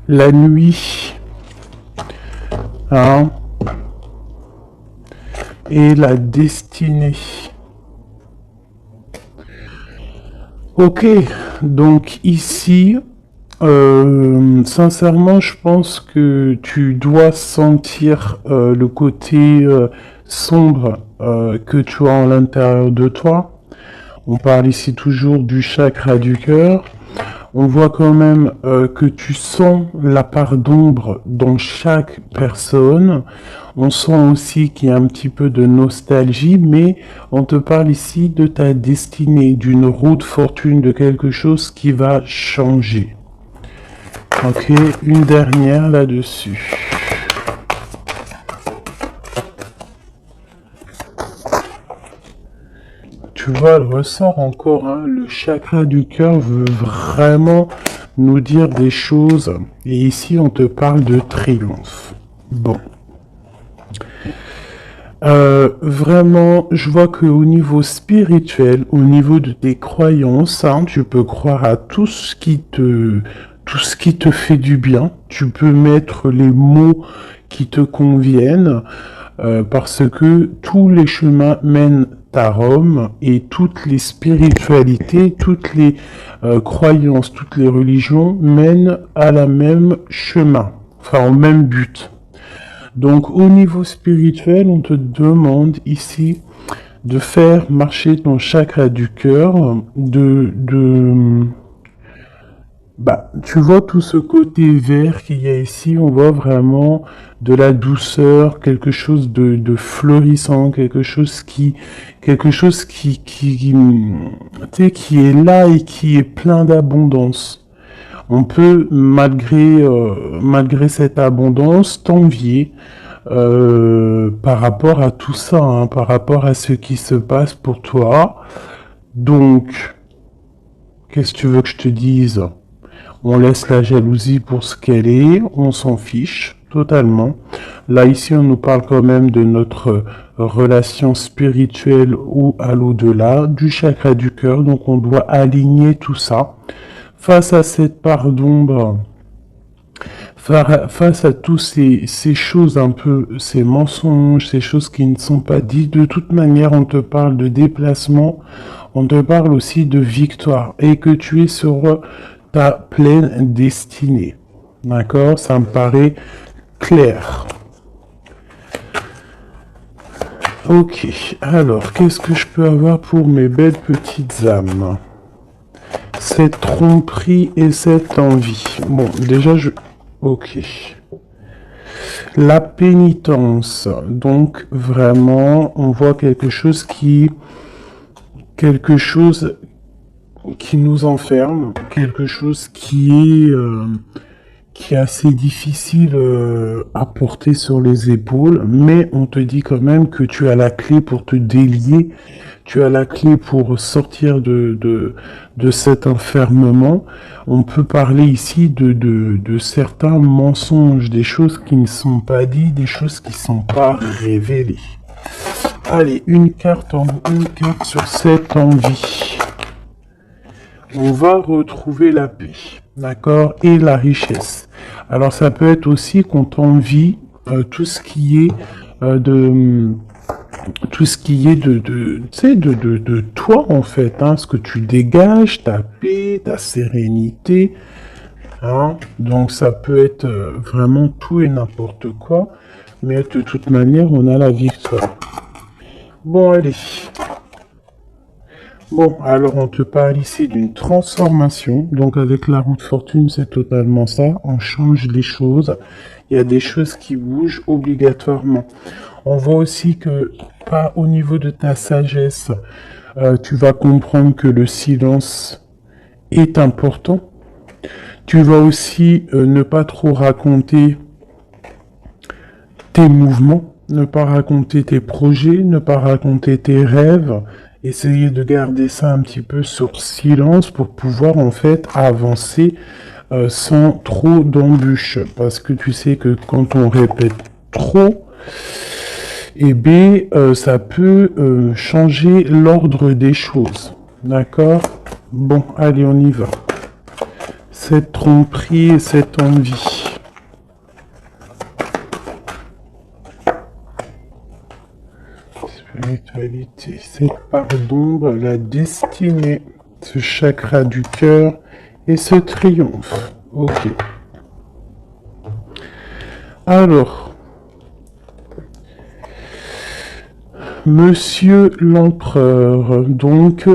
la nuit, hein, et la destinée. Ok, donc ici, sincèrement, je pense que tu dois sentir le côté sombre que tu as à l'intérieur de toi. On parle ici toujours du chakra du cœur. On voit quand même que tu sens la part d'ombre dans chaque personne. On sent aussi qu'il y a un petit peu de nostalgie, mais on te parle ici de ta destinée, d'une roue de fortune, de quelque chose qui va changer. Ok, une dernière là-dessus. Tu vois, elle ressort encore, hein, le chakra du cœur veut vraiment nous dire des choses. Et ici, on te parle de triomphe. Bon. Vraiment, je vois qu'au niveau spirituel, au niveau de tes croyances, hein, tu peux croire à tout ce qui te fait du bien. Tu peux mettre les mots qui te conviennent, parce que tous les chemins mènent à Rome et toutes les spiritualités, toutes les croyances, toutes les religions mènent à la même chemin, enfin au même but. Donc au niveau spirituel, on te demande ici de faire marcher ton chakra du cœur, tu vois tout ce côté vert qu'il y a ici, on voit vraiment de la douceur, quelque chose de fleurissant, quelque chose tu sais, qui est là et qui est plein d'abondance. On peut, malgré cette abondance, t'envier par rapport à tout ça, hein, par rapport à ce qui se passe pour toi. Donc, qu'est-ce que tu veux que je te dise? On laisse la jalousie pour ce qu'elle est, on s'en fiche totalement. Là, ici, on nous parle quand même de notre relation spirituelle ou à l'au-delà, du chakra du cœur, donc on doit aligner tout ça. Face à cette part d'ombre, face à tous ces choses un peu, ces mensonges, ces choses qui ne sont pas dites, de toute manière, on te parle de déplacement, on te parle aussi de victoire, et que tu es sur ta pleine destinée. D'accord? Ça me paraît clair. Ok, alors, qu'est-ce que je peux avoir pour mes belles petites âmes? Cette tromperie et cette envie. Bon, déjà, ok. La pénitence. Donc, vraiment, on voit quelque chose qui nous enferme, quelque chose qui est assez difficile à porter sur les épaules, mais on te dit quand même que tu as la clé pour te délier, tu as la clé pour sortir de cet enfermement. On peut parler ici de certains mensonges, des choses qui ne sont pas dites, des choses qui ne sont pas révélées. Allez, une carte sur cette envie. On va retrouver la paix, d'accord, et la richesse. Alors ça peut être aussi qu'on t'envie tout ce qui est de toi en fait, hein, ce que tu dégages, ta paix, ta sérénité, hein. Donc ça peut être vraiment tout et n'importe quoi, mais de toute manière on a la victoire. Bon allez. Bon, alors on te parle ici d'une transformation. Donc avec la roue de fortune, c'est totalement ça. On change les choses. Il y a des choses qui bougent obligatoirement. On voit aussi que, pas au niveau de ta sagesse, tu vas comprendre que le silence est important. Tu vas aussi ne pas trop raconter tes mouvements, ne pas raconter tes projets, ne pas raconter tes rêves. Essayer de garder ça un petit peu sur silence pour pouvoir en fait avancer sans trop d'embûches. Parce que tu sais que quand on répète trop, eh bien, ça peut changer l'ordre des choses. D'accord? Bon, allez, on y va. Cette tromperie et cette envie. vérité, cette part d'ombre, la destinée, ce chakra du cœur et ce triomphe. Ok. Alors, Monsieur l'Empereur, donc,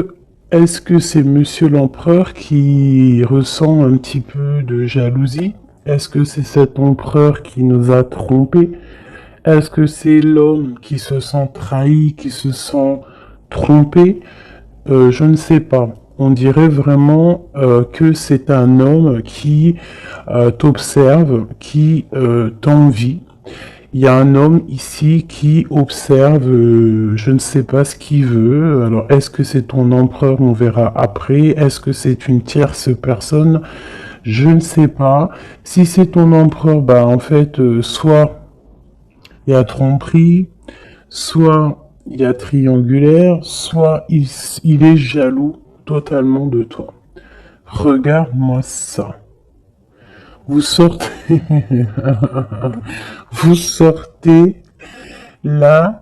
est-ce que c'est Monsieur l'Empereur qui ressent un petit peu de jalousie? Est-ce que c'est cet empereur qui nous a trompés? Est-ce que c'est l'homme qui se sent trahi, qui se sent trompé? Je ne sais pas. On dirait vraiment que c'est un homme qui t'observe, qui t'envie. Il y a un homme ici qui observe, je ne sais pas ce qu'il veut. Alors, est-ce que c'est ton empereur? On verra après. Est-ce que c'est une tierce personne? Je ne sais pas. Si c'est ton empereur, bah en fait, soit il y a tromperie, soit il y a triangulaire, soit il est jaloux totalement de toi. Regarde-moi ça. Vous sortez, vous sortez l'un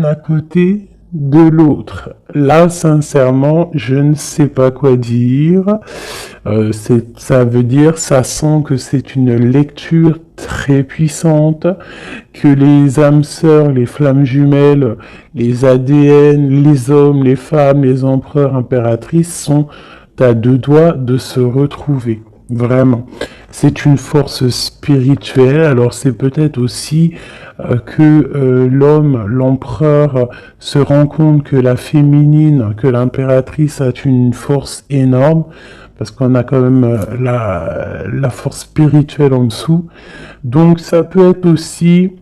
à côté de l'autre. Là, sincèrement, je ne sais pas quoi dire. Ça veut dire, ça sent que c'est une lecture très puissante, que les âmes sœurs, les flammes jumelles, les ADN, les hommes, les femmes, les empereurs, impératrices sont à deux doigts de se retrouver. Vraiment. C'est une force spirituelle, alors c'est peut-être aussi que l'homme, l'empereur, se rend compte que la féminine, que l'impératrice a une force énorme, parce qu'on a quand même la force spirituelle en dessous. Donc ça peut être aussi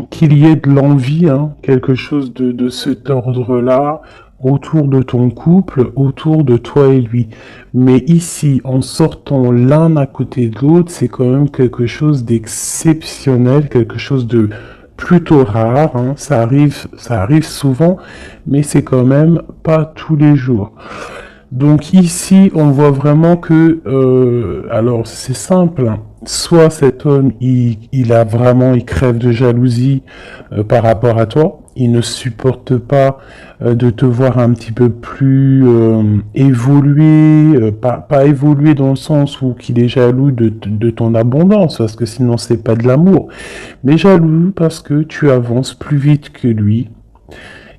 qu'il y ait de l'envie, hein, quelque chose de cet ordre-là, autour de ton couple, autour de toi et lui. Mais ici, en sortant l'un à côté de l'autre, c'est quand même quelque chose d'exceptionnel, quelque chose de plutôt rare, hein. Ça arrive souvent, mais c'est quand même pas tous les jours. Donc ici, on voit vraiment que, alors c'est simple, hein. Soit cet homme, il crève de jalousie par rapport à toi, il ne supporte pas de te voir un petit peu plus évoluer, pas évoluer dans le sens où qu'il est jaloux de ton abondance, parce que sinon c'est pas de l'amour, mais jaloux parce que tu avances plus vite que lui,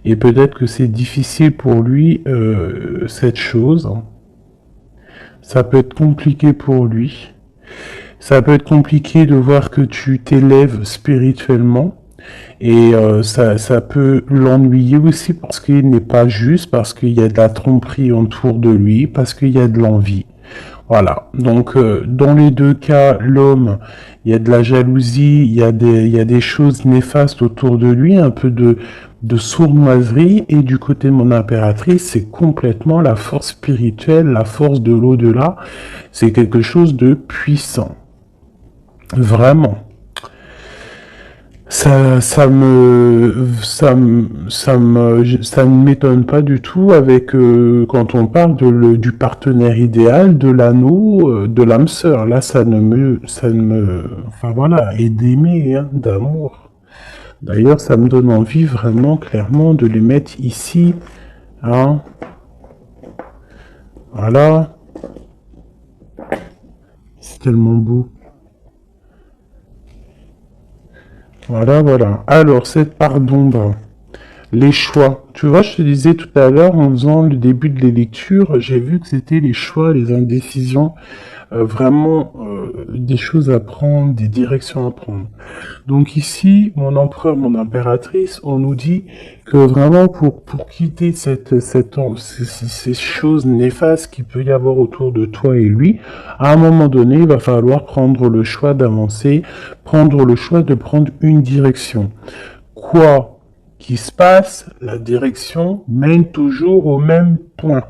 et peut-être que c'est difficile pour lui, cette chose. Ça peut être compliqué pour lui. Ça peut être compliqué de voir que tu t'élèves spirituellement. Et ça peut l'ennuyer aussi parce qu'il n'est pas juste, parce qu'il y a de la tromperie autour de lui, parce qu'il y a de l'envie. Voilà. Donc, dans les deux cas, l'homme, il y a de la jalousie, il y a des choses néfastes autour de lui, un peu de sournoiserie. Et du côté de mon impératrice, c'est complètement la force spirituelle, la force de l'au-delà. C'est quelque chose de puissant. Vraiment. Ça ne m'étonne pas du tout avec quand on parle du partenaire idéal, de l'anneau, de l'âme sœur. Là, enfin voilà, et d'aimer, hein, d'amour. D'ailleurs, ça me donne envie vraiment, clairement, de les mettre ici, hein. Voilà, c'est tellement beau. Voilà, voilà. Alors, cette part d'ombre, les choix. Tu vois, je te disais tout à l'heure, en faisant le début de les lectures, j'ai vu que c'était les choix, les indécisions, vraiment des choses à prendre, des directions à prendre. Donc ici, mon empereur, mon impératrice, on nous dit que vraiment pour quitter ces choses néfastes qu'il peut y avoir autour de toi et lui, à un moment donné, il va falloir prendre le choix d'avancer, prendre le choix de prendre une direction. Quoi qu'il se passe, la direction mène toujours au même point.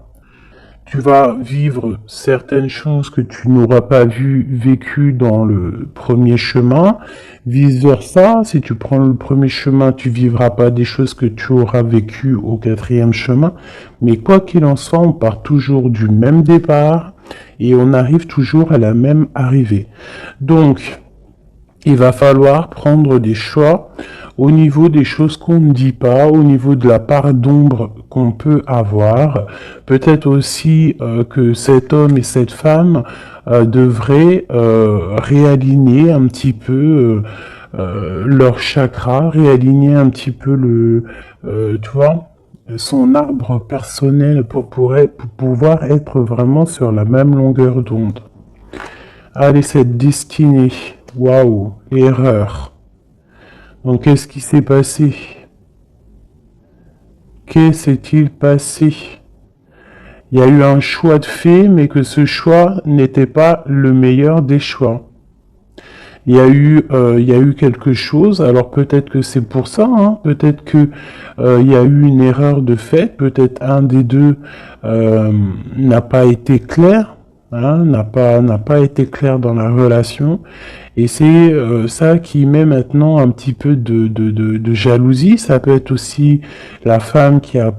Tu vas vivre certaines choses que tu n'auras pas vécues dans le premier chemin. Vice versa, si tu prends le premier chemin, tu vivras pas des choses que tu auras vécues au quatrième chemin. Mais quoi qu'il en soit, on part toujours du même départ et on arrive toujours à la même arrivée. Donc, il va falloir prendre des choix au niveau des choses qu'on ne dit pas, au niveau de la part d'ombre qu'on peut avoir. Peut-être aussi que cet homme et cette femme devraient réaligner un petit peu leur chakra, réaligner un petit peu tu vois, son arbre personnel pour pouvoir être vraiment sur la même longueur d'onde. Allez, cette destinée, waouh, erreur. Donc, qu'est-ce qui s'est passé? Qu'est-ce s'est-il passé? Il y a eu un choix de fait, mais que ce choix n'était pas le meilleur des choix. Il y a eu quelque chose. Alors peut-être que c'est pour ça, hein, peut-être que il y a eu une erreur de fait. Peut-être un des deux n'a pas été clair, hein, n'a pas été clair dans la relation. Et c'est ça qui met maintenant un petit peu de jalousie. Ça peut être aussi la femme qui a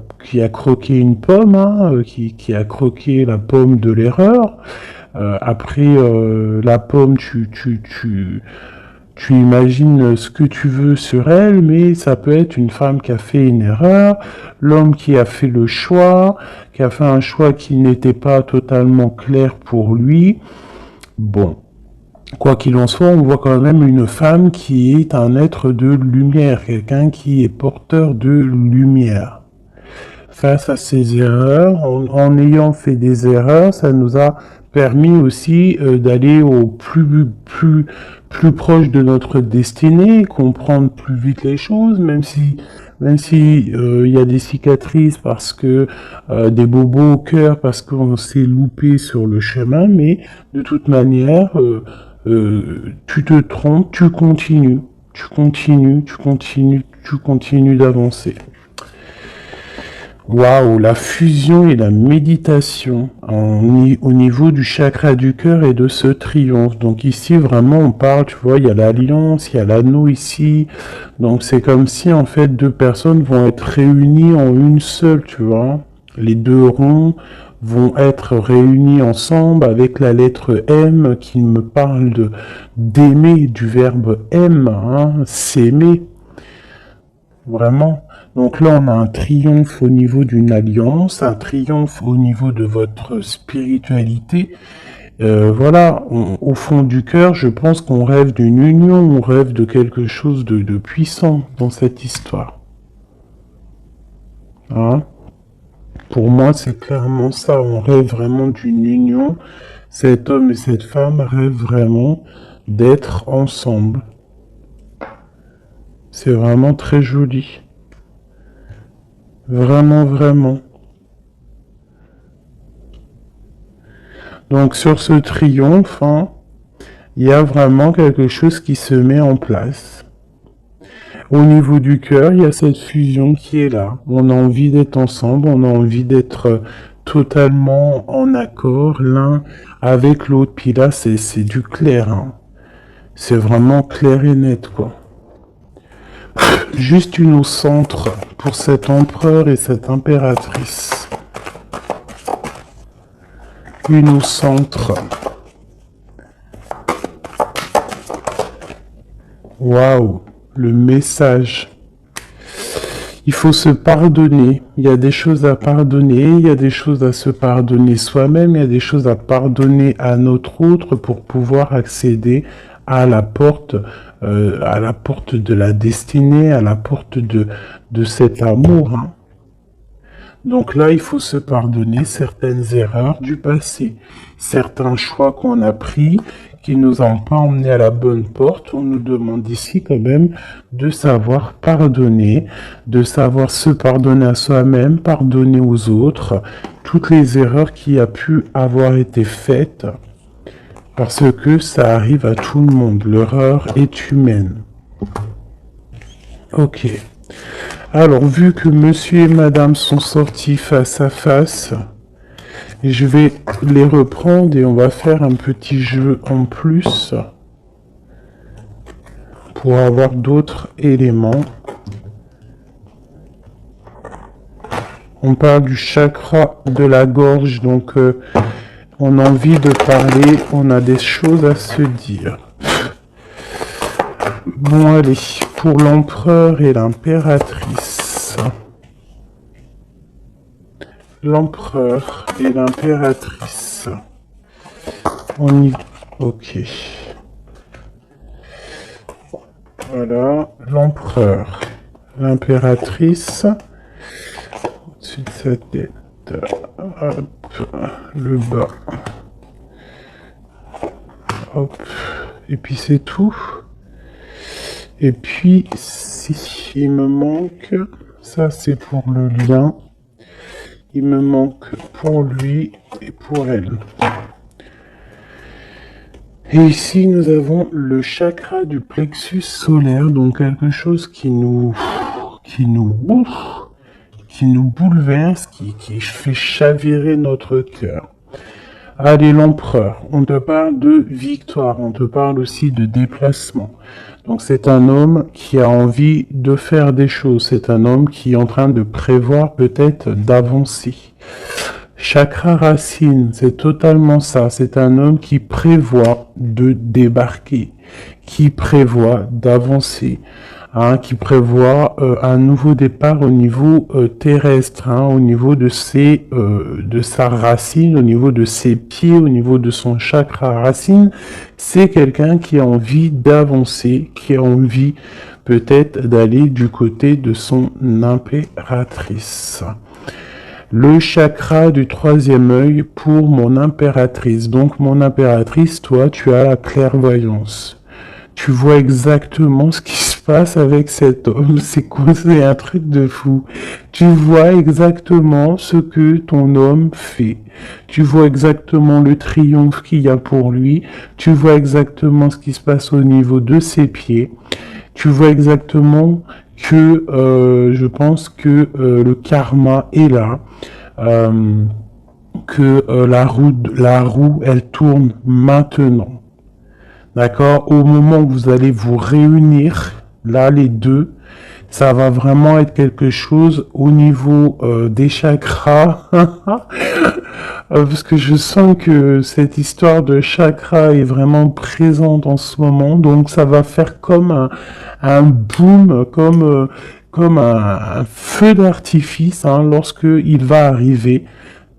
croqué une pomme, hein, qui a croqué la pomme de l'erreur. Après, la pomme, tu imagines ce que tu veux sur elle, mais ça peut être une femme qui a fait une erreur, l'homme qui a fait le choix, qui a fait un choix qui n'était pas totalement clair pour lui. Bon. Quoi qu'il en soit, on voit quand même une femme qui est un être de lumière, quelqu'un qui est porteur de lumière. Face à ces erreurs, en ayant fait des erreurs, ça nous a permis aussi d'aller au plus proche de notre destinée, comprendre plus vite les choses, même si il y a des cicatrices parce que des bobos au cœur parce qu'on s'est loupé sur le chemin, mais de toute manière, tu te trompes, tu continues d'avancer. Waouh, la fusion et la méditation au niveau du chakra du cœur et de ce triomphe. Donc ici, vraiment, on parle, tu vois, il y a l'alliance, il y a l'anneau ici. Donc c'est comme si, en fait, deux personnes vont être réunies en une seule, tu vois. Les deux ronds vont être réunis ensemble avec la lettre M qui me parle d'aimer, du verbe aime, hein, s'aimer. Vraiment. Donc là, on a un triomphe au niveau d'une alliance, un triomphe au niveau de votre spiritualité. Voilà, au fond du cœur, je pense qu'on rêve d'une union, on rêve de quelque chose de puissant dans cette histoire. Hein? Pour moi, c'est clairement ça, on rêve vraiment d'une union. Cet homme et cette femme rêvent vraiment d'être ensemble. C'est vraiment très joli. Vraiment, vraiment. Donc sur ce triomphe, hein, il y a vraiment quelque chose qui se met en place. Au niveau du cœur, il y a cette fusion qui est là. On a envie d'être ensemble, on a envie d'être totalement en accord l'un avec l'autre. Puis là, c'est du clair. Hein. C'est vraiment clair et net, quoi. Juste une au centre pour cet empereur et cette impératrice. Une au centre. Waouh, le message. Il faut se pardonner. Il y a des choses à pardonner, il y a des choses à se pardonner soi-même, il y a des choses à pardonner à notre autre pour pouvoir accéder à la porte de la destinée, à la porte de cet amour. Hein. Donc là, il faut se pardonner certaines erreurs du passé, certains choix qu'on a pris qui nous ont pas emmenés à la bonne porte. On nous demande ici quand même de savoir pardonner, de savoir se pardonner à soi-même, pardonner aux autres, toutes les erreurs qui a pu avoir été faites. Parce que ça arrive à tout le monde. L'erreur est humaine. Ok. Alors, vu que monsieur et madame sont sortis face à face, je vais les reprendre et on va faire un petit jeu en plus pour avoir d'autres éléments. On parle du chakra de la gorge, donc on a envie de parler, on a des choses à se dire. Bon, allez, pour l'empereur et l'impératrice. L'empereur et l'impératrice. On y... Ok. Voilà, l'empereur. L'impératrice. Au-dessus de sa tête. Hop. Le bas. Hop. Et puis c'est tout. Et puis, si il me manque, ça c'est pour le lien. Il me manque pour lui et pour elle. Et ici, nous avons le chakra du plexus solaire, donc quelque chose qui nous bouleverse, qui fait chavirer notre cœur. Allez, l'empereur, on te parle de victoire, on te parle aussi de déplacement. Donc c'est un homme qui a envie de faire des choses, c'est un homme qui est en train de prévoir peut-être d'avancer. Chakra racine, c'est totalement ça, c'est un homme qui prévoit de débarquer, qui prévoit d'avancer. Qui prévoit un nouveau départ au niveau terrestre, au niveau de sa racine, au niveau de ses pieds, au niveau de son chakra racine. C'est quelqu'un qui a envie d'avancer, qui a envie peut-être d'aller du côté de son impératrice. Le chakra du troisième œil pour mon impératrice. Donc mon impératrice, toi, tu as la clairvoyance. Tu vois exactement ce qui se passe avec cet homme. C'est quoi? C'est un truc de fou. Tu vois exactement ce que ton homme fait. Tu vois exactement le triomphe qu'il y a pour lui. Tu vois exactement ce qui se passe au niveau de ses pieds. Tu vois exactement que je pense que le karma est là. Que la roue, elle tourne maintenant. D'accord? Au moment où vous allez vous réunir, là, les deux, ça va vraiment être quelque chose au niveau des chakras. Parce que je sens que cette histoire de chakra est vraiment présente en ce moment. Donc, ça va faire comme un boom, comme un feu d'artifice lorsque il va arriver.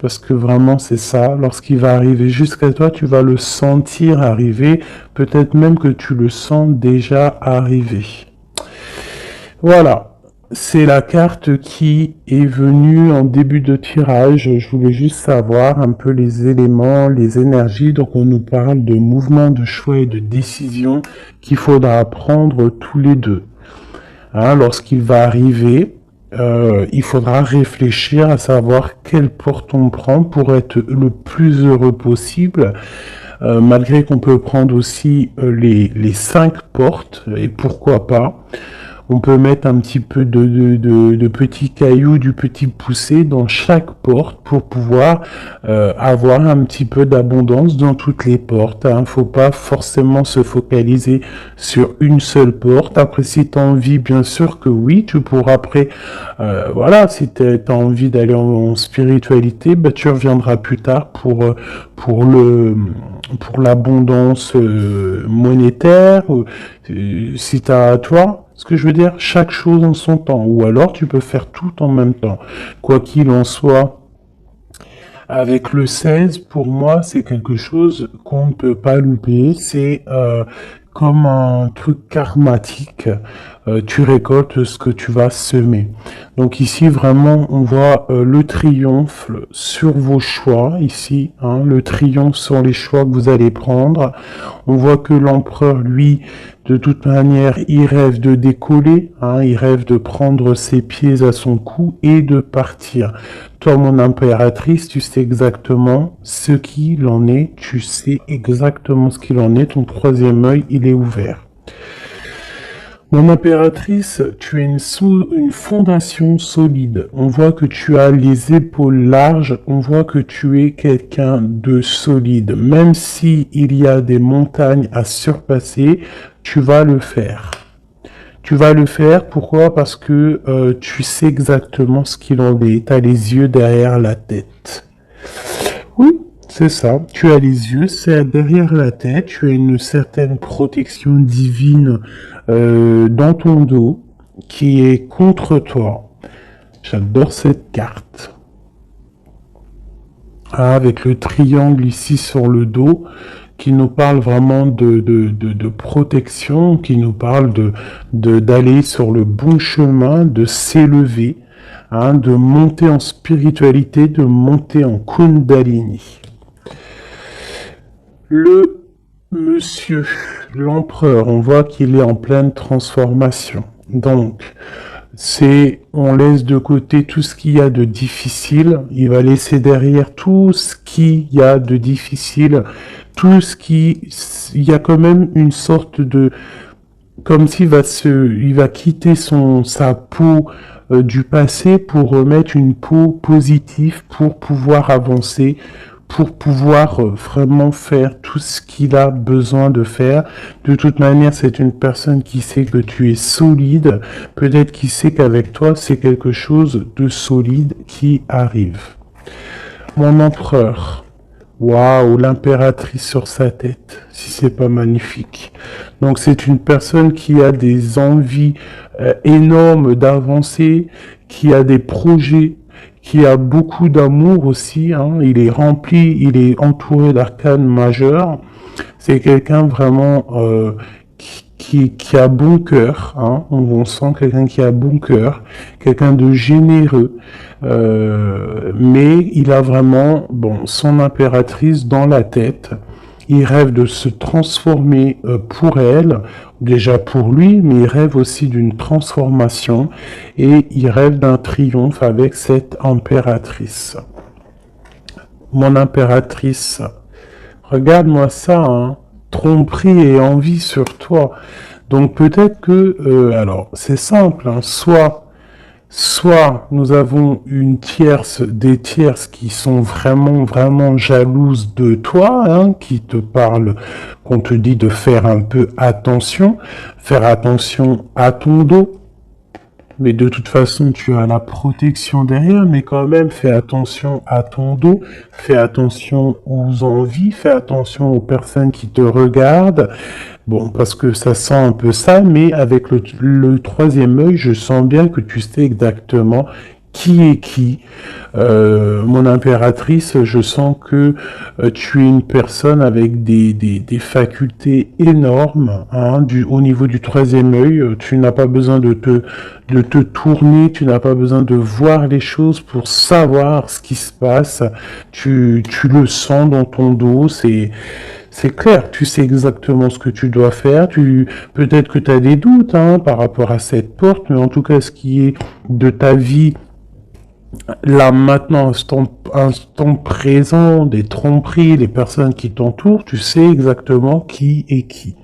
Parce que vraiment, c'est ça. Lorsqu'il va arriver jusqu'à toi, tu vas le sentir arriver. Peut-être même que tu le sens déjà arriver. Voilà. C'est la carte qui est venue en début de tirage. Je voulais juste savoir un peu les éléments, les énergies. Donc, on nous parle de mouvement, de choix et de décision qu'il faudra prendre tous les deux. Lorsqu'il va arriver, il faudra réfléchir à savoir quelle porte on prend pour être le plus heureux possible, malgré qu'on peut prendre aussi les 5 portes, et pourquoi pas. On peut mettre un petit peu de petits cailloux, du petit poussé dans chaque porte pour pouvoir avoir un petit peu d'abondance dans toutes les portes. Faut pas forcément se focaliser sur une seule porte. Après, si tu as envie, bien sûr que oui, tu pourras après, si tu as envie d'aller en spiritualité, tu reviendras plus tard pour l'abondance monétaire. Si tu as, toi, ce que je veux dire, chaque chose en son temps. Ou alors, tu peux faire tout en même temps. Quoi qu'il en soit, avec le 16, pour moi, c'est quelque chose qu'on ne peut pas louper. C'est comme un truc karmatique. Tu récoltes ce que tu vas semer. Donc ici, vraiment, on voit le triomphe sur vos choix. Ici, le triomphe sur les choix que vous allez prendre. On voit que l'empereur, lui, de toute manière, il rêve de décoller, il rêve de prendre ses pieds à son cou et de partir. Toi, mon impératrice, tu sais exactement ce qu'il en est, tu sais exactement ce qu'il en est, ton troisième œil, il est ouvert. Mon impératrice, tu as une fondation solide. On voit que tu as les épaules larges. On voit que tu es quelqu'un de solide. Même si il y a des montagnes à surpasser, tu vas le faire. Tu vas le faire, pourquoi? Parce que tu sais exactement ce qu'il en est. Tu as les yeux derrière la tête. Oui, C'est ça. Tu as les yeux, c'est derrière la tête. Tu as une certaine protection divine dans ton dos qui est contre toi. J'adore cette carte. Ah, avec le triangle ici sur le dos, qui nous parle vraiment de protection, qui nous parle d'aller sur le bon chemin, de s'élever, hein, de monter en spiritualité, de monter en Kundalini. Le monsieur, l'empereur, on voit qu'il est en pleine transformation. Donc, on laisse de côté tout ce qu'il y a de difficile, il va laisser derrière tout ce qu'il y a de difficile, il y a quand même une sorte de, comme il va quitter sa peau du passé pour remettre une peau positive pour pouvoir avancer, pour pouvoir vraiment faire tout ce qu'il a besoin de faire. De toute manière, c'est une personne qui sait que tu es solide, peut-être qui sait qu'avec toi, c'est quelque chose de solide qui arrive. Mon empereur. Waouh, l'impératrice sur sa tête, si c'est pas magnifique. Donc c'est une personne qui a des envies énormes d'avancer, qui a des projets, qui a beaucoup d'amour aussi, hein. Il est rempli, il est entouré d'arcanes majeures. C'est quelqu'un vraiment qui a bon cœur, hein. On sent quelqu'un qui a bon cœur, quelqu'un de généreux, mais il a vraiment, son impératrice dans la tête. Il rêve de se transformer pour elle, déjà pour lui, mais il rêve aussi d'une transformation et il rêve d'un triomphe avec cette impératrice. Mon impératrice, regarde-moi ça, hein. Tromperie et envie sur toi. Donc peut-être que, alors c'est simple, hein, soit nous avons des tierces qui sont vraiment, vraiment jalouses de toi, hein, qui te parlent, qu'on te dit de faire un peu attention, faire attention à ton dos. Mais de toute façon, tu as la protection derrière, mais quand même, fais attention à ton dos, fais attention aux envies, fais attention aux personnes qui te regardent. Bon, parce que ça sent un peu ça, mais avec le troisième œil, je sens bien que tu sais exactement qui est qui. Mon impératrice, je sens que tu es une personne avec des facultés énormes, hein, au niveau du troisième œil. Tu n'as pas besoin de te tourner, tu n'as pas besoin de voir les choses pour savoir ce qui se passe. Tu le sens dans ton dos, c'est clair, tu sais exactement ce que tu dois faire. Peut-être que tu as des doutes, hein, par rapport à cette porte, mais en tout cas, ce qui est de ta vie, là maintenant, instant présent, des tromperies, les personnes qui t'entourent, tu sais exactement qui est qui.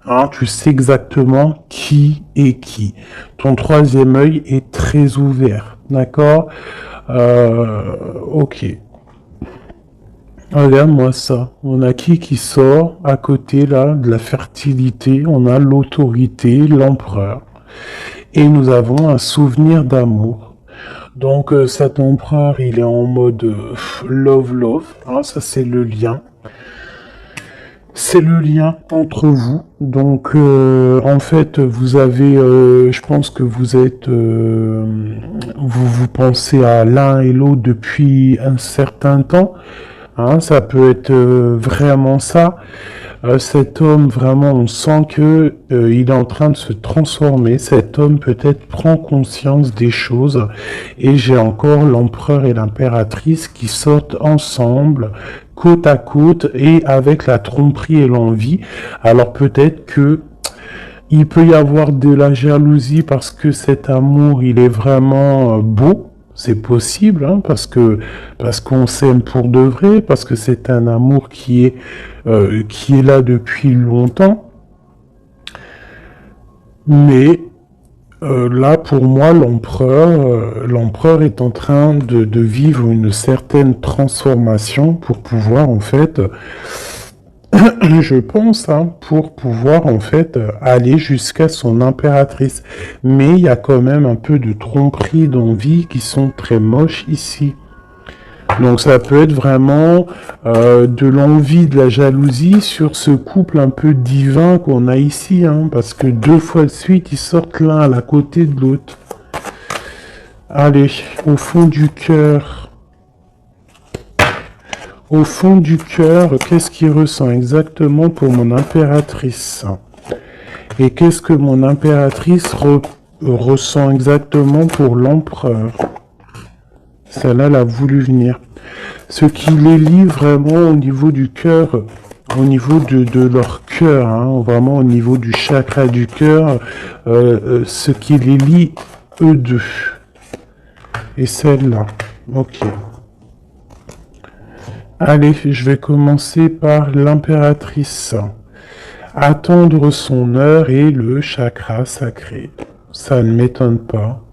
Hein, tu sais exactement qui est qui. Ton troisième œil est très ouvert, d'accord? Ok. Regarde-moi ça. On a qui sort à côté là de la fertilité. On a l'autorité, l'empereur. Et nous avons un souvenir d'amour. Donc cet empereur, il est en mode love. Hein, ça c'est le lien. C'est le lien entre vous. Donc en fait, vous avez, je pense que vous êtes, vous pensez à l'un et l'autre depuis un certain temps. Hein, ça peut être vraiment ça. Cet homme, vraiment, on sent que il est en train de se transformer. Cet homme peut-être prend conscience des choses. Et j'ai encore l'empereur et l'impératrice qui sortent ensemble, côte à côte, et avec la tromperie et l'envie. Alors peut-être que il peut y avoir de la jalousie parce que cet amour, il est vraiment beau. C'est possible, hein, parce qu'on s'aime pour de vrai, parce que c'est un amour qui est là depuis longtemps. Mais là, pour moi, l'empereur est en train de vivre une certaine transformation pour pouvoir en fait, je pense, hein, pour pouvoir en fait aller jusqu'à son impératrice. Mais il y a quand même un peu de tromperie d'envie qui sont très moches ici. Donc ça peut être vraiment de l'envie, de la jalousie sur ce couple un peu divin qu'on a ici, hein, parce que 2 fois de suite, ils sortent l'un à la côté de l'autre. Allez, au fond du cœur. Au fond du cœur, qu'est-ce qu'il ressent exactement pour mon impératrice? Et qu'est-ce que mon impératrice ressent exactement pour l'empereur? Celle-là, elle a voulu venir. Ce qui les lie vraiment au niveau du cœur, au niveau de leur cœur, hein, vraiment au niveau du chakra du cœur, ce qui les lie, eux deux. Et celle-là. Ok. Allez, je vais commencer par l'impératrice. Attendre son heure et le chakra sacré. Ça ne m'étonne pas.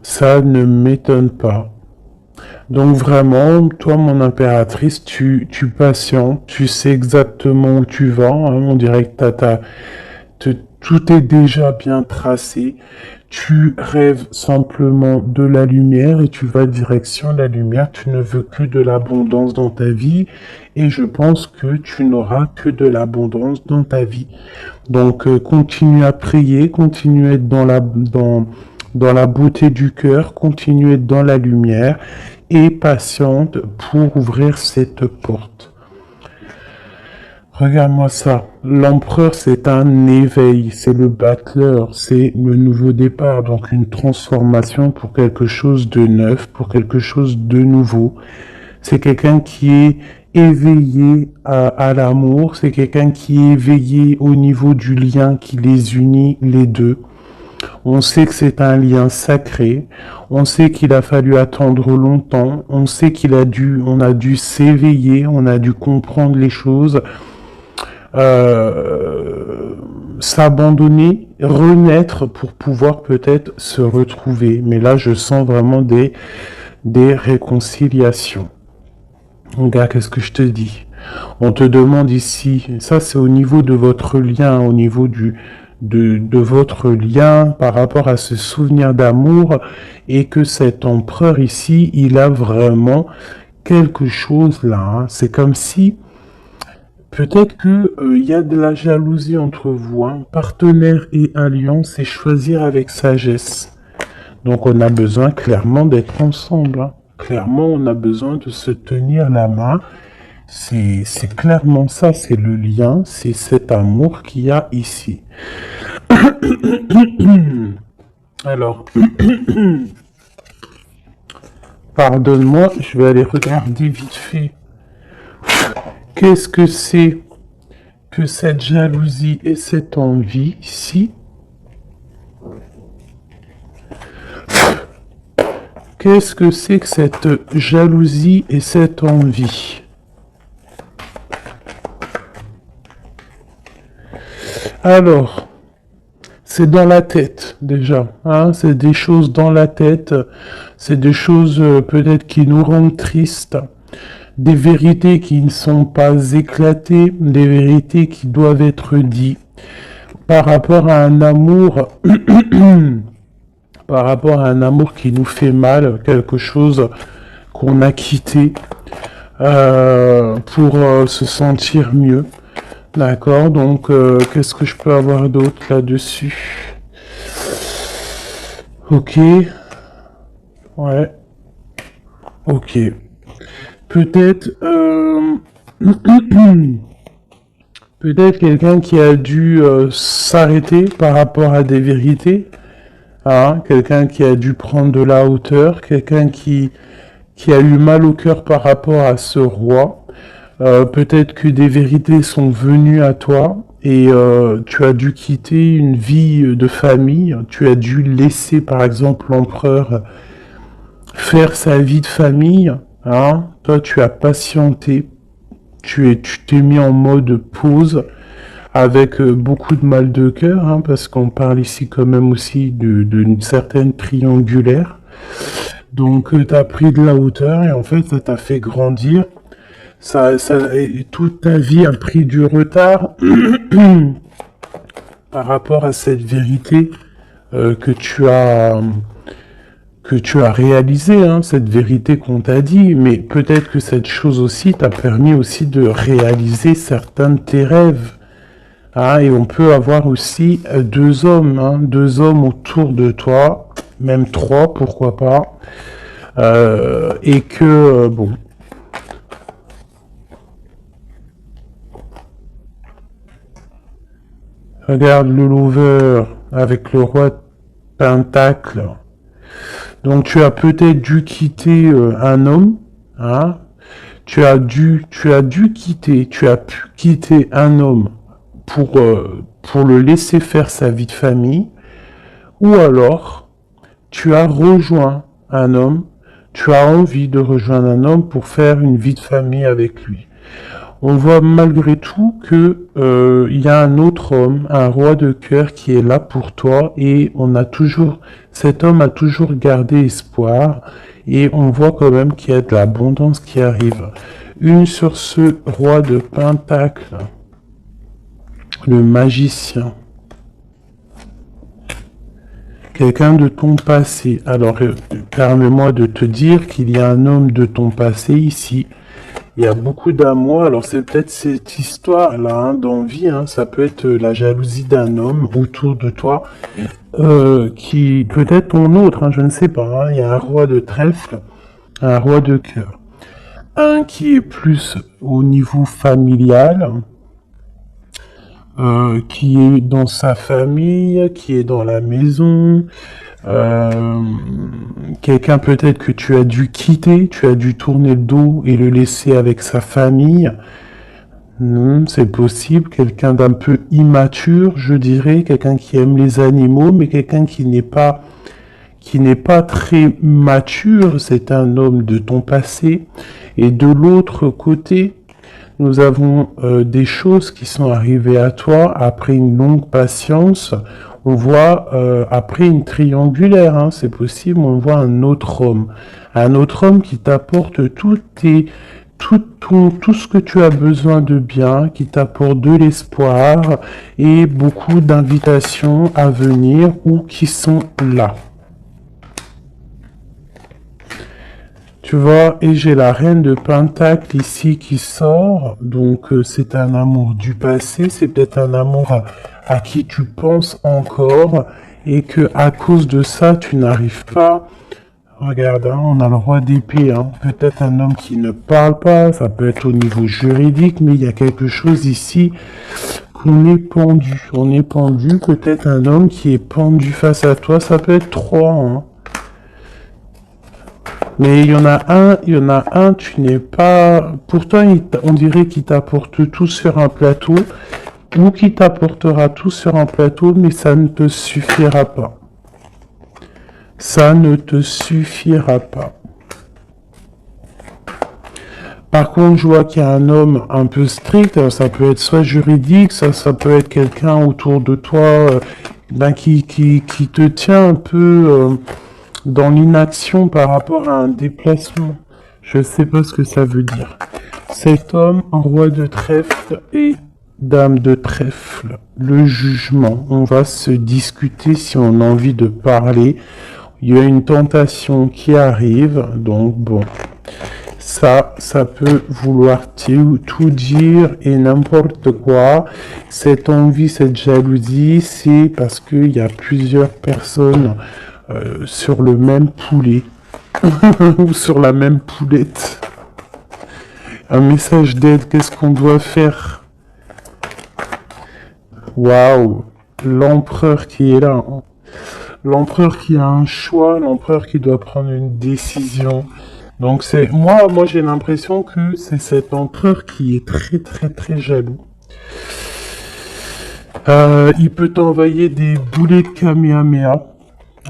Ça ne m'étonne pas. Donc vraiment, toi, mon impératrice, tu patientes, tu sais exactement où tu vas. Hein, on dirait que tout est déjà bien tracé. Tu rêves simplement de la lumière et tu vas direction la lumière. Tu ne veux que de l'abondance dans ta vie et je pense que tu n'auras que de l'abondance dans ta vie. Donc continue à prier, continue à être dans la beauté du cœur, continue à être dans la lumière et patiente pour ouvrir cette porte. Regarde-moi ça. L'empereur, c'est un éveil, c'est le battleur, c'est le nouveau départ, donc une transformation pour quelque chose de neuf, pour quelque chose de nouveau. C'est quelqu'un qui est éveillé à l'amour, c'est quelqu'un qui est éveillé au niveau du lien qui les unit les deux. On sait que c'est un lien sacré, on sait qu'il a fallu attendre longtemps, on sait on a dû s'éveiller, on a dû comprendre les choses, s'abandonner, renaître pour pouvoir peut-être se retrouver. Mais là, je sens vraiment des réconciliations. Regarde, qu'est-ce que je te dis? On te demande ici, ça c'est au niveau de votre lien, au niveau de votre lien par rapport à ce souvenir d'amour, et que cet empereur ici, il a vraiment quelque chose là. Hein. C'est comme si peut-être que y a de la jalousie entre vous, hein. Partenaire et alliance, c'est choisir avec sagesse. Donc on a besoin clairement d'être ensemble. Hein. Clairement, on a besoin de se tenir la main. C'est clairement ça, c'est le lien, c'est cet amour qu'il y a ici. Alors, pardonne-moi, je vais aller regarder vite fait. Qu'est-ce que c'est que cette jalousie et cette envie ici? Qu'est-ce que c'est que cette jalousie et cette envie? Alors, c'est dans la tête déjà, hein, c'est des choses dans la tête, c'est des choses peut-être qui nous rendent tristes, des vérités qui ne sont pas éclatées, des vérités qui doivent être dites par rapport à un amour, par rapport à un amour qui nous fait mal, quelque chose qu'on a quitté pour se sentir mieux. D'accord, donc qu'est-ce que je peux avoir d'autre là-dessus? Ok, ouais, ok. Peut-être, peut-être quelqu'un qui a dû s'arrêter par rapport à des vérités, hein, quelqu'un qui a dû prendre de la hauteur, quelqu'un qui a eu mal au cœur par rapport à ce roi. Peut-être que des vérités sont venues à toi et tu as dû quitter une vie de famille, tu as dû laisser par exemple l'empereur faire sa vie de famille, hein. Toi tu as patienté, tu t'es mis en mode pause avec beaucoup de mal de cœur, hein, parce qu'on parle ici quand même aussi d'une certaine triangulaire. Donc tu as pris de la hauteur et en fait ça t'a fait grandir. Toute ta vie a pris du retard par rapport à cette vérité que que tu as réalisé, hein, cette vérité qu'on t'a dit, mais peut-être que cette chose aussi t'a permis aussi de réaliser certains de tes rêves. Ah, et on peut avoir aussi deux hommes, hein, deux hommes autour de toi, même trois, pourquoi pas, et que, bon, regarde le lover avec le roi de Pentacle. Donc tu as peut-être dû quitter un homme, hein, tu as dû quitter, tu as pu quitter un homme pour le laisser faire sa vie de famille, ou alors tu as rejoint un homme, tu as envie de rejoindre un homme pour faire une vie de famille avec lui. On voit malgré tout que il y a un autre homme, un roi de cœur qui est là pour toi et cet homme a toujours gardé espoir et on voit quand même qu'il y a de l'abondance qui arrive. Une sur ce roi de Pentacle, le magicien. Quelqu'un de ton passé. Alors, permets-moi de te dire qu'il y a un homme de ton passé ici. Il y a beaucoup d'amour. Alors, c'est peut-être cette histoire-là, hein, d'envie. Hein, ça peut être la jalousie d'un homme autour de toi, qui peut-être ton autre, hein, je ne sais pas. Hein, il y a un roi de trèfle, un roi de cœur. Un qui est plus au niveau familial, qui est dans sa famille, qui est dans la maison, quelqu'un peut-être que tu as dû quitter, tu as dû tourner le dos et le laisser avec sa famille. C'est possible, quelqu'un d'un peu immature, je dirais, quelqu'un qui aime les animaux, mais quelqu'un qui n'est pas très mature, c'est un homme de ton passé. Et de l'autre côté, nous avons des choses qui sont arrivées à toi après une longue patience. On voit, après une triangulaire, hein, c'est possible, on voit un autre homme qui t'apporte tout ce que tu as besoin de bien, qui t'apporte de l'espoir et beaucoup d'invitations à venir ou qui sont là. Tu vois, et j'ai la reine de Pentacle ici qui sort, donc c'est un amour du passé, c'est peut-être un amour à qui tu penses encore, et que à cause de ça, tu n'arrives pas. Regarde, hein, on a le roi d'épée, hein, peut-être un homme qui ne parle pas, ça peut être au niveau juridique, mais il y a quelque chose ici qu'on est pendu. On est pendu, peut-être un homme qui est pendu face à toi, ça peut être trois, hein. Mais il y en a un, tu n'es pas... Pourtant, on dirait qu'il t'apporte tout sur un plateau, ou qu'il t'apportera tout sur un plateau, mais ça ne te suffira pas. Ça ne te suffira pas. Par contre, je vois qu'il y a un homme un peu strict, alors ça peut être soit juridique, ça peut être quelqu'un autour de toi qui te tient un peu... dans l'inaction par rapport à un déplacement. Je sais pas ce que ça veut dire. Cet homme, roi de trèfle et dame de trèfle. Le jugement. On va se discuter si on a envie de parler. Il y a une tentation qui arrive. Donc bon. Ça peut vouloir tout dire et n'importe quoi. Cette envie, cette jalousie, c'est parce qu'il y a plusieurs personnes sur le même poulet ou sur la même poulette. Un message d'aide, qu'est-ce qu'on doit faire? Waouh, l'empereur qui est là, hein. L'empereur qui a un choix, l'empereur qui doit prendre une décision. Donc c'est moi j'ai l'impression que c'est cet empereur qui est très très très jaloux. Il peut t'envoyer des boulets de Kamehameha.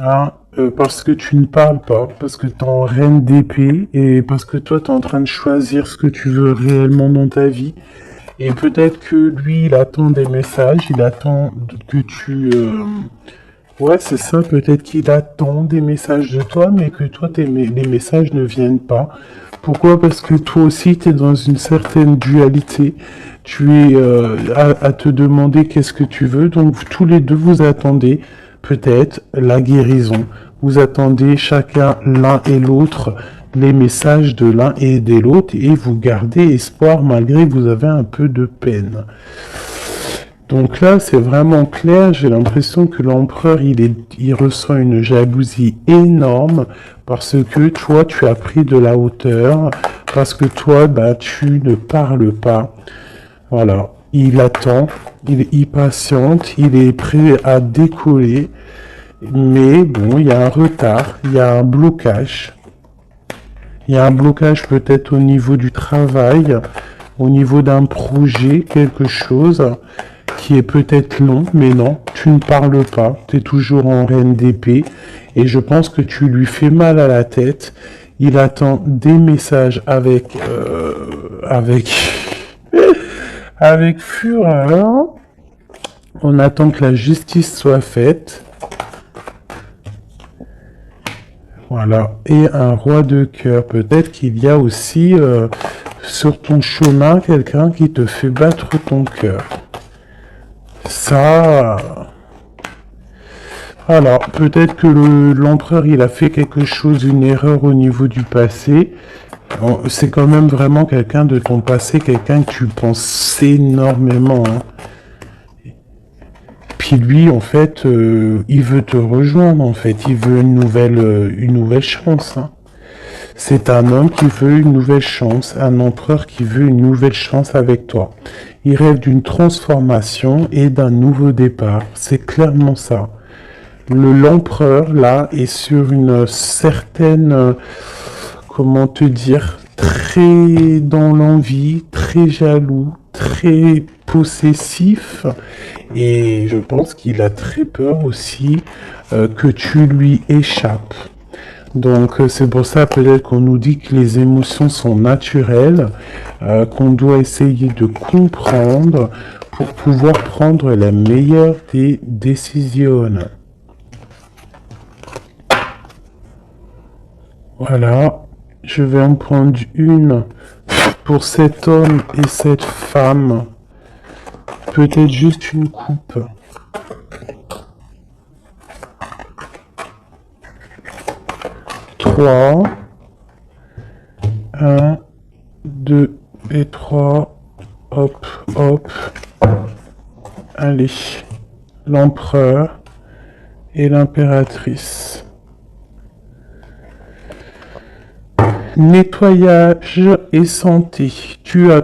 Hein, parce que tu ne parles pas, parce que t'es en reine d'épée, et parce que toi t'es en train de choisir ce que tu veux réellement dans ta vie. Et peut-être que lui, il attend des messages, il attend que tu... Ouais, c'est ça, peut-être qu'il attend des messages de toi, mais que toi, les messages ne viennent pas. Pourquoi? Parce que toi aussi, tu es dans une certaine dualité. Tu es à te demander qu'est-ce que tu veux, donc tous les deux, vous attendez peut-être la guérison. Vous attendez chacun l'un et l'autre les messages de l'un et de l'autre et vous gardez espoir malgré que vous avez un peu de peine. Donc là, c'est vraiment clair. J'ai l'impression que l'empereur, il ressent une jalousie énorme parce que toi, tu as pris de la hauteur, parce que toi, bah, tu ne parles pas. Voilà. Il attend, il patiente, il est prêt à décoller. Mais bon, il y a un retard, il y a un blocage. Il y a un blocage peut-être au niveau du travail, au niveau d'un projet, quelque chose qui est peut-être long, mais non, tu ne parles pas, tu es toujours en reine d'épée, et je pense que tu lui fais mal à la tête. Il attend des messages avec fureur. On attend que la justice soit faite. Voilà, et un roi de cœur. Peut-être qu'il y a aussi sur ton chemin quelqu'un qui te fait battre ton cœur. Ça, alors peut-être que l'empereur il a fait quelque chose, une erreur au niveau du passé. C'est quand même vraiment quelqu'un de ton passé, quelqu'un que tu penses énormément. Hein. Puis lui, en fait, il veut te rejoindre. En fait, il veut une nouvelle chance. Hein. C'est un homme qui veut une nouvelle chance, un empereur qui veut une nouvelle chance avec toi. Il rêve d'une transformation et d'un nouveau départ. C'est clairement ça. L'empereur, là, est sur une certaine, comment te dire, très dans l'envie, très jaloux, très possessif. Et je pense qu'il a très peur aussi que tu lui échappes. Donc c'est pour ça peut-être qu'on nous dit que les émotions sont naturelles, qu'on doit essayer de comprendre pour pouvoir prendre la meilleure des décisions. Voilà, je vais en prendre une pour cet homme et cette femme. Peut-être juste une coupe. 3, 1, 2 et 3, hop, hop, allez, l'empereur et l'impératrice. Nettoyage et santé, tu as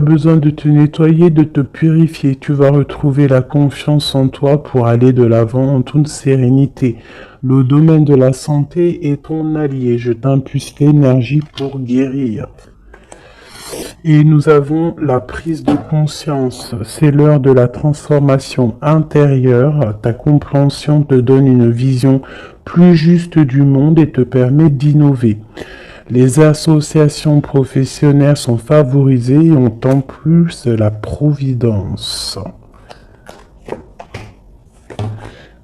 besoin de te nettoyer, de te purifier, tu vas retrouver la confiance en toi pour aller de l'avant en toute sérénité. Le domaine de la santé est ton allié, je t'impulse l'énergie pour guérir. Et nous avons la prise de conscience, c'est l'heure de la transformation intérieure, ta compréhension te donne une vision plus juste du monde et te permet d'innover. Les associations professionnelles sont favorisées et ont en plus la providence.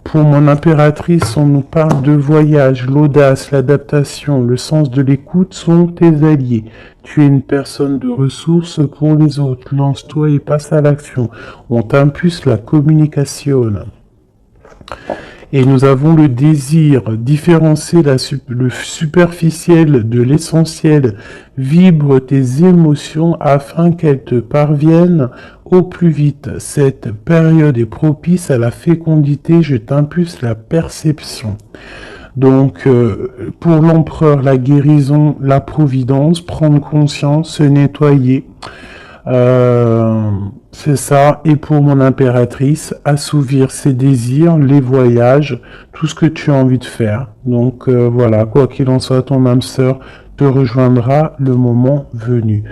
Pour mon impératrice, on nous parle de voyage, l'audace, l'adaptation, le sens de l'écoute sont tes alliés. Tu es une personne de ressources pour les autres. Lance-toi et passe à l'action. On t'impulse la communication. Et nous avons le désir, différencier le superficiel de l'essentiel. Vibre tes émotions afin qu'elles te parviennent au plus vite. Cette période est propice à la fécondité, je t'impulse la perception. Donc, pour l'empereur, la guérison, la providence, prendre conscience, se nettoyer. C'est ça. Et pour mon impératrice, assouvir ses désirs, les voyages, tout ce que tu as envie de faire. Donc voilà, quoi qu'il en soit, ton âme sœur te rejoindra le moment venu.